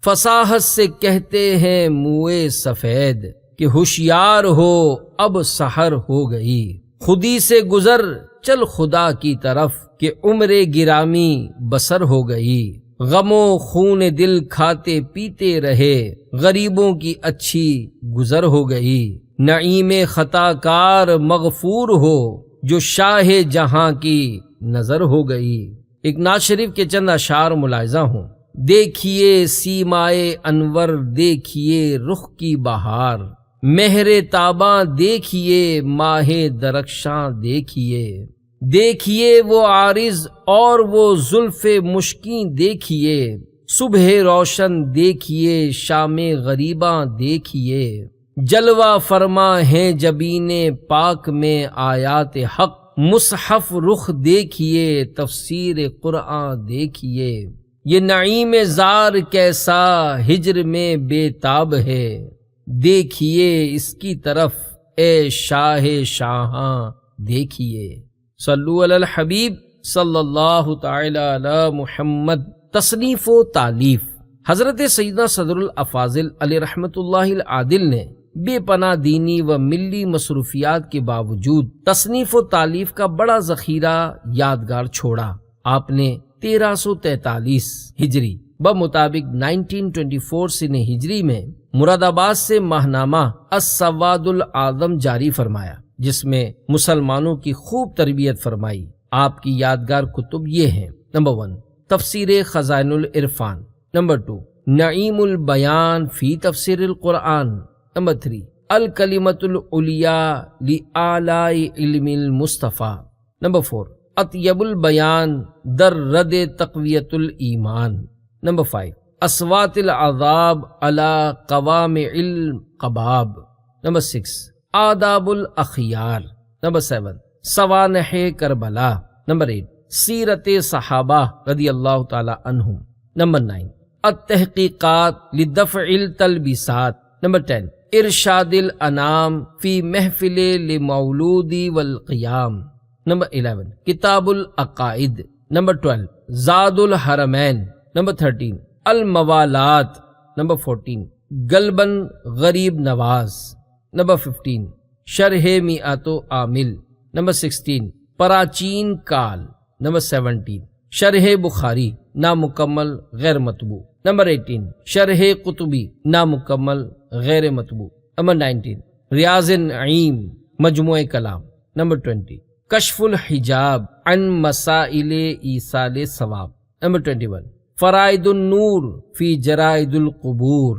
فصاحت سے کہتے ہیں موئے سفید کہ ہوشیار ہو اب سحر ہو گئی، خودی سے گزر چل خدا کی طرف کہ عمر گرامی بسر ہو گئی، غم و خون دل کھاتے پیتے رہے غریبوں کی اچھی گزر ہو گئی، نعیم خطا کار مغفور ہو جو شاہ جہاں کی نظر ہو گئی۔ ایک نعت شریف کے چند اشعار ملاحظہ ہوں۔ دیکھیے سیمائے انور دیکھیے رخ کی بہار، مہر تاباں دیکھیے ماہ درخشاں دیکھیے، دیکھیے وہ عارض اور وہ زلف مشکیں دیکھیے، صبح روشن دیکھیے شام غریباں دیکھیے، جلوہ فرما ہیں جبین پاک میں آیات حق، مصحف رخ دیکھیے تفسیر قرآن دیکھیے، یہ نعیم زار کیسا ہجر میں بے تاب ہے، دیکھیے اس کی طرف اے شاہ شاہاں دیکھیے۔ صلو علی الحبیب صلی اللہ تعالی علی محمد۔ تصنیف و تالیف۔ حضرت سیدنا صدر الافاضل علیہ رحمت اللہ العادل نے بے پناہ دینی و ملی مصروفیات کے باوجود تصنیف و تالیف کا بڑا ذخیرہ یادگار چھوڑا۔ آپ نے 1343 ہجری بمطابق 1924 سن ہجری میں مراد آباد سے ماہنامہ السواد الاعظم جاری فرمایا، جس میں مسلمانوں کی خوب تربیت فرمائی۔ آپ کی یادگار کتب یہ ہیں: نمبر 1 تفسیر خزائن العرفان، نمبر 2 نعیم البیان فی تفسیر القرآن، نمبر 3 الکلمۃ العلیاء لآلاء علم المصطفیٰ، نمبر 4 اطیب البیان در رد تقویت الایمان، نمبر 5 اصوات العذاب علی قوام القباب، نمبر 6 آداب الاخیار، نمبر 7 سوانح کربلا، نمبر 8 سیرت صحابہ رضی اللہ تعالی عنہم، نمبر 9 التحقیقات لدفع التلبیسات، نمبر 10 ارشاد الانام فی محفل لمولودی والقیام. نمبر 11 کتاب العقائد. نمبر 12 زاد الحرمین. نمبر 13 الموالات. نمبر 14 غلبن غریب نواز. نمبر 15 شرح میعات و عامل. نمبر 16 پراچین کال. نمبر 17 شرح بخاری نامکمل غیر مطبوع. نمبر 18 شرح قطبی نامکمل غیر مطبوع. نمبر 19 ریاض النعیم مجموع کلام. نمبر 20 کشف الحجاب عن مسائل ایصال ثواب. نمبر 21 فرائد النور فی جرائد القبور.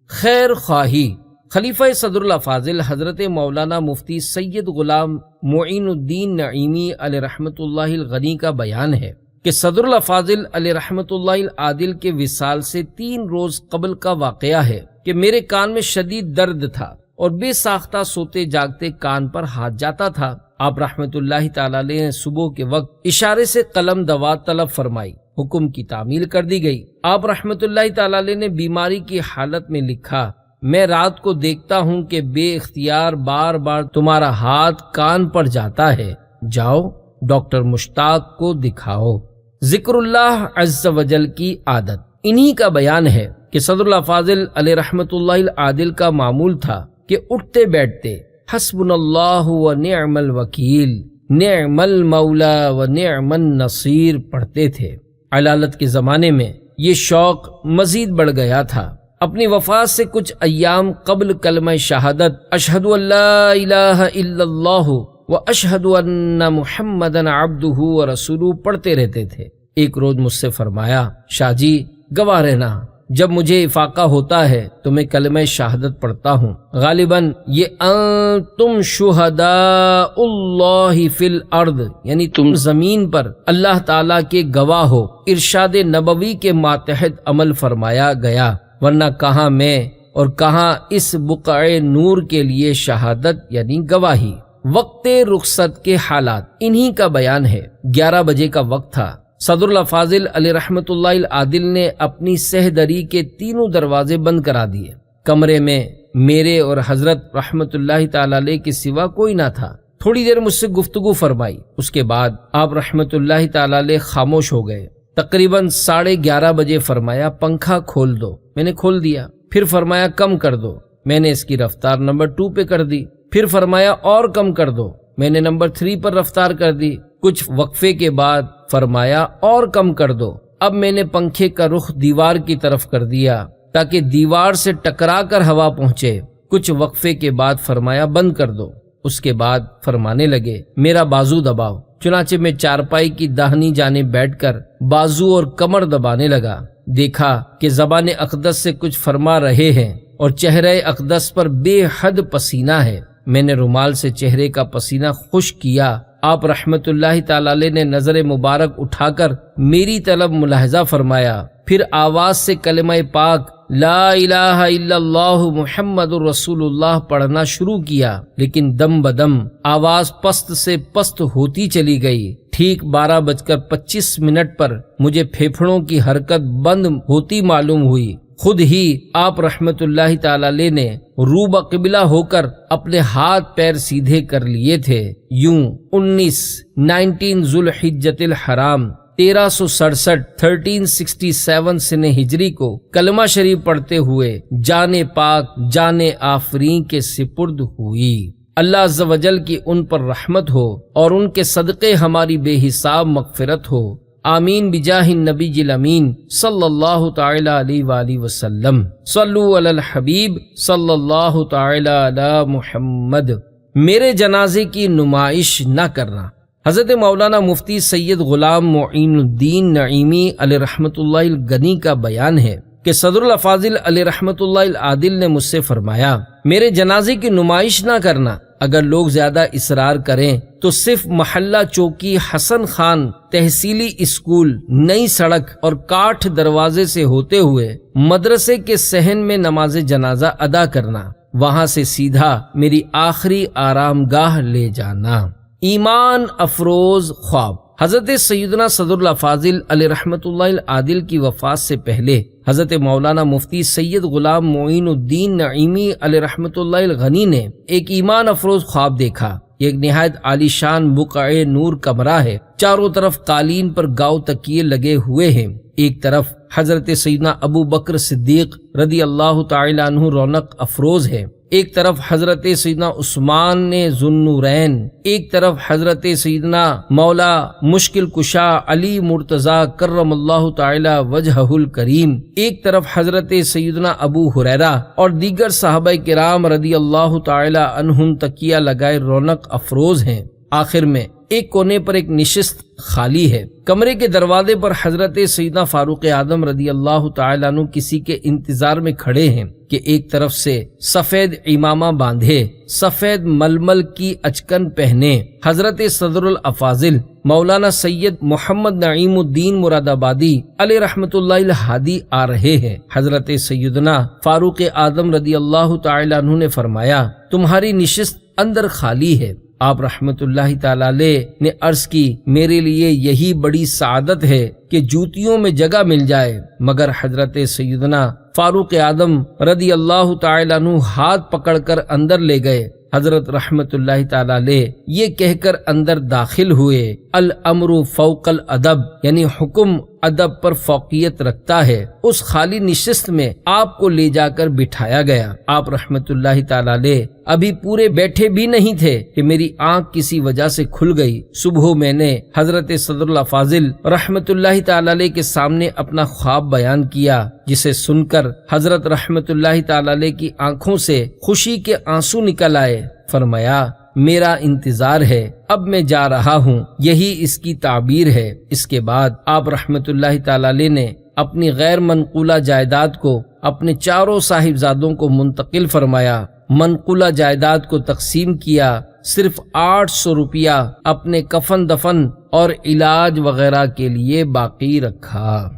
خیر خواہی خلیفہ صدر الافاضل حضرت مولانا مفتی سید غلام معین الدین نعیمی علیہ رحمۃ اللہ الغنی کا بیان ہے کہ صدر الافاضل علیہ رحمۃ اللہ العادل کے وصال سے 3 روز قبل کا واقعہ ہے کہ میرے کان میں شدید درد تھا اور بے ساختہ سوتے جاگتے کان پر ہاتھ جاتا تھا. آپ رحمۃ اللہ تعالی علیہ نے صبح کے وقت اشارے سے قلم دوا طلب فرمائی. حکم کی تعمیل کر دی گئی. آپ رحمۃ اللہ تعالی علیہ نے بیماری کی حالت میں لکھا میں رات کو دیکھتا ہوں کہ بے اختیار بار بار تمہارا ہاتھ کان پر جاتا ہے. جاؤ ڈاکٹر مشتاق کو دکھاؤ. ذکر اللہ عز و جل کی عادت. انہی کا بیان ہے کہ صدر الافاضل علیہ رحمۃ اللہ العادل کا معمول تھا کہ اٹھتے بیٹھتے حسبنا اللہ و نعم الوکیل نعم المولا و نعم النصیر پڑھتے تھے. علالت کے زمانے میں یہ شوق مزید بڑھ گیا تھا. اپنی وفات سے کچھ ایام قبل کلمہ شہادت اشہد ان لا الہ الا اللہ و اشہد ان محمدًا عبدہ و رسولہ پڑھتے رہتے تھے. ایک روز مجھ سے فرمایا شاہ جی گواہ رہنا جب مجھے افاقہ ہوتا ہے تو میں کلمہ شہادت پڑھتا ہوں. غالباً یہ انتم شہداء اللہ فی الارض یعنی تم زمین پر اللہ تعالیٰ کے گواہ ہو ارشاد نبوی کے ماتحت عمل فرمایا گیا. ورنہ کہاں میں اور کہاں اس بقعہ نور کے لیے شہادت یعنی گواہی. وقت رخصت کے حالات انہی کا بیان ہے. 11 بجے کا وقت تھا. صدر الافاضل علیہ رحمۃ اللہ العادل نے اپنی سہدری کے 3 دروازے بند کرا دیے. کمرے میں میرے اور حضرت رحمۃ اللہ تعالی علیہ کے سوا کوئی نہ تھا. تھوڑی دیر مجھ سے گفتگو فرمائی. اس کے بعد آپ رحمۃ اللہ تعالی علیہ خاموش ہو گئے. تقریباً 11:30 بجے فرمایا پنکھا کھول دو. میں نے کھول دیا. پھر فرمایا کم کر دو. میں نے اس کی رفتار نمبر 2 پہ کر دی. پھر فرمایا اور کم کر دو. میں نے نمبر 3 پر رفتار کر دی. کچھ وقفے کے بعد فرمایا اور کم کر دو. اب میں نے پنکھے کا رخ دیوار کی طرف کر دیا تاکہ دیوار سے ٹکرا کر ہوا پہنچے. کچھ وقفے کے بعد فرمایا بند کر دو. اس کے بعد فرمانے لگے میرا بازو دباؤ. چنانچہ میں چارپائی کی داہنی جانب بیٹھ کر بازو اور کمر دبانے لگا. دیکھا کہ زبان اقدس سے کچھ فرما رہے ہیں اور چہرہ اقدس پر بے حد پسینہ ہے. میں نے رومال سے چہرے کا پسینہ خشک کیا. آپ رحمت اللہ تعالی علیہ نے نظر مبارک اٹھا کر میری طرف ملاحظہ فرمایا. پھر آواز سے کلمہ پاک لا الہ الا اللہ محمد الرسول اللہ پڑھنا شروع کیا. لیکن دم بدم آواز پست سے پست ہوتی چلی گئی. ٹھیک 12:25 پر مجھے پھیپھڑوں کی حرکت بند ہوتی معلوم ہوئی. خود ہی آپ رحمت اللہ تعالی علیہ نے روبہ قبلہ ہو کر اپنے ہاتھ پیر سیدھے کر لیے تھے. یوں 19 ذوالحجۃ الحرام 1367 سن ہجری کو کلمہ شریف پڑھتے ہوئے جان پاک جان آفرین کے سپرد ہوئی. اللہ عز و جل کی ان پر رحمت ہو اور ان کے صدقے ہماری بے حساب مغفرت ہو. آمین بجاہ النبی الامین صلی اللہ تعالی علیہ وآلہ وسلم. صلو علی الحبیب صلی اللہ تعالی علی محمد. میرے جنازے کی نمائش نہ کرنا. حضرت مولانا مفتی سید غلام معین الدین نعیمی علیہ رحمۃ اللہ الغنی کا بیان ہے کہ صدر الافاضل علیہ رحمۃ اللہ العادل نے مجھ سے فرمایا میرے جنازے کی نمائش نہ کرنا. اگر لوگ زیادہ اصرار کریں تو صرف محلہ چوکی حسن خان تحصیلی اسکول نئی سڑک اور کاٹھ دروازے سے ہوتے ہوئے مدرسے کے صحن میں نماز جنازہ ادا کرنا. وہاں سے سیدھا میری آخری آرام گاہ لے جانا. ایمان افروز خواب. حضرت سیدنا صدر الافاضل علیہ رحمۃ اللہ العادل کی وفات سے پہلے حضرت مولانا مفتی سید غلام معین الدین نعیمی علیہ رحمۃ اللہ الغنی نے ایک ایمان افروز خواب دیکھا۔ یہ ایک نہایت عالی شان بقع نور کمرہ ہے، چاروں طرف قالین پر گاؤ تکیے لگے ہوئے ہیں، ایک طرف حضرت سیدنا ابو بکر صدیق رضی اللہ تعالی عنہ رونق افروز ہے، ایک طرف حضرت سیدنا عثمان ذوالنورین، ایک طرف حضرت سیدنا مولا مشکل کشا علی مرتضی کرم اللہ تعالی وجہہ الکریم، ایک طرف حضرت سیدنا ابو ہریرہ اور دیگر صحابہ کرام رضی اللہ تعالی عنہم تکیہ لگائے رونق افروز ہیں۔ آخر میں ایک کونے پر ایک نشست خالی ہے۔ کمرے کے دروازے پر حضرت سیدنا فاروق اعظم رضی اللہ تعالیٰ عنہ کسی کے انتظار میں کھڑے ہیں کہ ایک طرف سے سفید امامہ باندھے، سفید ململ کی اچکن پہنے حضرت صدر الافاضل مولانا سید محمد نعیم الدین مراد آبادی علیہ رحمۃ اللہ الہادی آ رہے ہیں۔ حضرت سیدنا فاروق اعظم رضی اللہ تعالیٰ عنہ نے فرمایا، تمہاری نشست اندر خالی ہے۔ آپ رحمت اللہ تعالی علیہ نے عرض کی، میرے لیے یہی بڑی سعادت ہے کہ جوتیوں میں جگہ مل جائے، مگر حضرت سیدنا فاروق اعظم رضی اللہ تعالی عنہ ہاتھ پکڑ کر اندر لے گئے۔ حضرت رحمت اللہ تعالی علیہ یہ کہہ کر اندر داخل ہوئے، الامر فوق الادب، یعنی حکم ادب پر فوقیت رکھتا ہے۔ اس خالی نشست میں آپ کو لے جا کر بٹھایا گیا۔ آپ رحمت اللہ تعالی علیہ ابھی پورے بیٹھے بھی نہیں تھے کہ میری آنکھ کسی وجہ سے کھل گئی۔ صبح میں نے حضرت صدر الافاضل رحمت اللہ تعالی علیہ کے سامنے اپنا خواب بیان کیا، جسے سن کر حضرت رحمت اللہ تعالی علیہ کی آنکھوں سے خوشی کے آنسو نکل آئے۔ فرمایا، میرا انتظار ہے، اب میں جا رہا ہوں، یہی اس کی تعبیر ہے۔ اس کے بعد آپ رحمت اللہ تعالی علیہ نے اپنی غیر منقولہ جائیداد کو اپنے چاروں صاحبزادوں کو منتقل فرمایا، منقولہ جائیداد کو تقسیم کیا، صرف 800 روپیہ اپنے کفن دفن اور علاج وغیرہ کے لیے باقی رکھا۔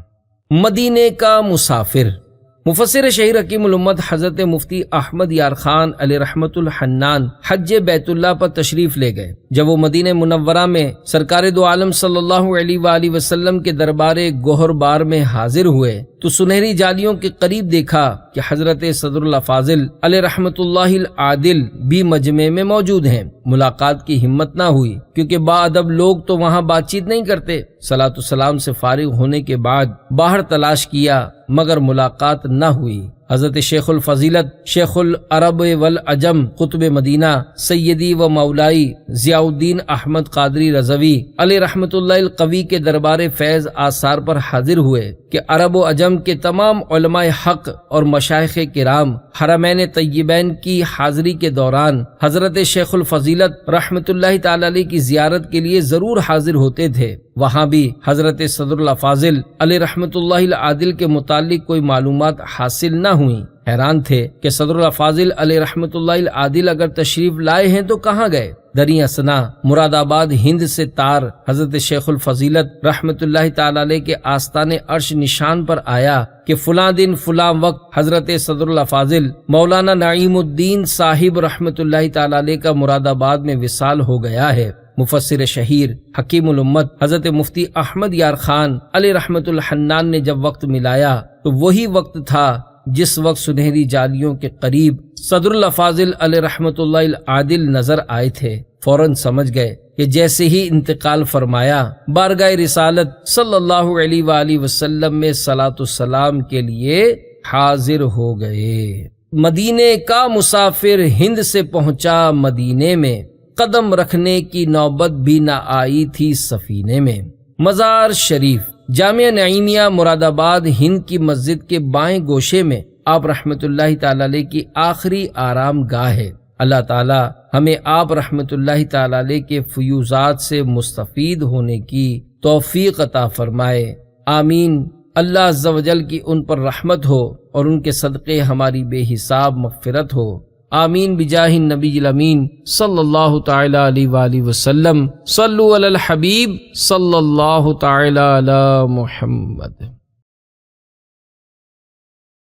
مدینے کا مسافر۔ مفسر شہیر حکیم الامت حضرت مفتی احمد یار خان علیہ رحمت الحنان حج بیت اللہ پر تشریف لے گئے۔ جب وہ مدینہ منورہ میں سرکار دو عالم صلی اللہ علیہ وآلہ وسلم کے دربار گوہر بار میں حاضر ہوئے تو سنہری جالیوں کے قریب دیکھا کہ حضرت صدر الافاضل علیہ رحمت اللہ العادل بھی مجمع میں موجود ہیں۔ ملاقات کی ہمت نہ ہوئی، کیونکہ باادب لوگ تو وہاں بات چیت نہیں کرتے۔ صلاۃ والسلام سے فارغ ہونے کے بعد باہر تلاش کیا، مگر ملاقات نہ ہوئی۔ حضرت شیخ الفضیلت شیخ العرب والعجم قطب مدینہ سیدی و مولائی ضیاء الدین احمد قادری رضوی علیہ رحمت اللہ القوی کے دربار فیض آثار پر حاضر ہوئے کہ عرب و عجم کے تمام علماء حق اور مشائخ کرام حرمین طیبین کی حاضری کے دوران حضرت شیخ الفضیلت رحمت اللہ تعالی علیہ کی زیارت کے لیے ضرور حاضر ہوتے تھے۔ وہاں بھی حضرت صدر الافاضل علیہ رحمت اللہ العادل کے متعلق کوئی معلومات حاصل نہ ہوئیں۔ حیران تھے کہ صدر الافاضل علیہ رحمت اللہ العادل اگر تشریف لائے ہیں تو کہاں گئے۔ دریں اثنا مراد آباد ہند سے تار حضرت شیخ الفضیلت رحمت اللہ تعالی علیہ کے آستان عرش نشان پر آیا کہ فلاں دن فلاں وقت حضرت صدر الافاضل مولانا نعیم الدین صاحب رحمت اللہ تعالی علیہ کا مراد آباد میں وصال ہو گیا ہے۔ مفسر شہیر حکیم الامت حضرت مفتی احمد یار خان علیہ رحمت الحنان نے جب وقت ملایا تو وہی وقت تھا جس وقت سنہری جالیوں کے قریب صدر الافاضل علیہ رحمت اللہ العادل نظر آئے تھے۔ فوراً سمجھ گئے کہ جیسے ہی انتقال فرمایا بارگاہ رسالت صلی اللہ علیہ وآلہ وسلم میں صلاۃ السلام کے لیے حاضر ہو گئے۔ مدینے کا مسافر ہند سے پہنچا مدینے میں، قدم رکھنے کی نوبت بھی نہ آئی تھی سفینے میں۔ مزار شریف جامعہ نعیمیہ مراد آباد ہند کی مسجد کے بائیں گوشے میں آپ رحمت اللہ تعالی علیہ کی آخری آرام گاہ ہے۔ اللہ تعالی ہمیں آپ رحمت اللہ تعالی علیہ کے فیوزات سے مستفید ہونے کی توفیق عطا فرمائے، آمین۔ اللہ عز و جل کی ان پر رحمت ہو اور ان کے صدقے ہماری بے حساب مغفرت ہو، آمین بجاہ النبی الامین صلی اللہ تعالی علیہ وآلہ وسلم۔ صلو علی الحبیب صلی اللہ تعالی علی محمد۔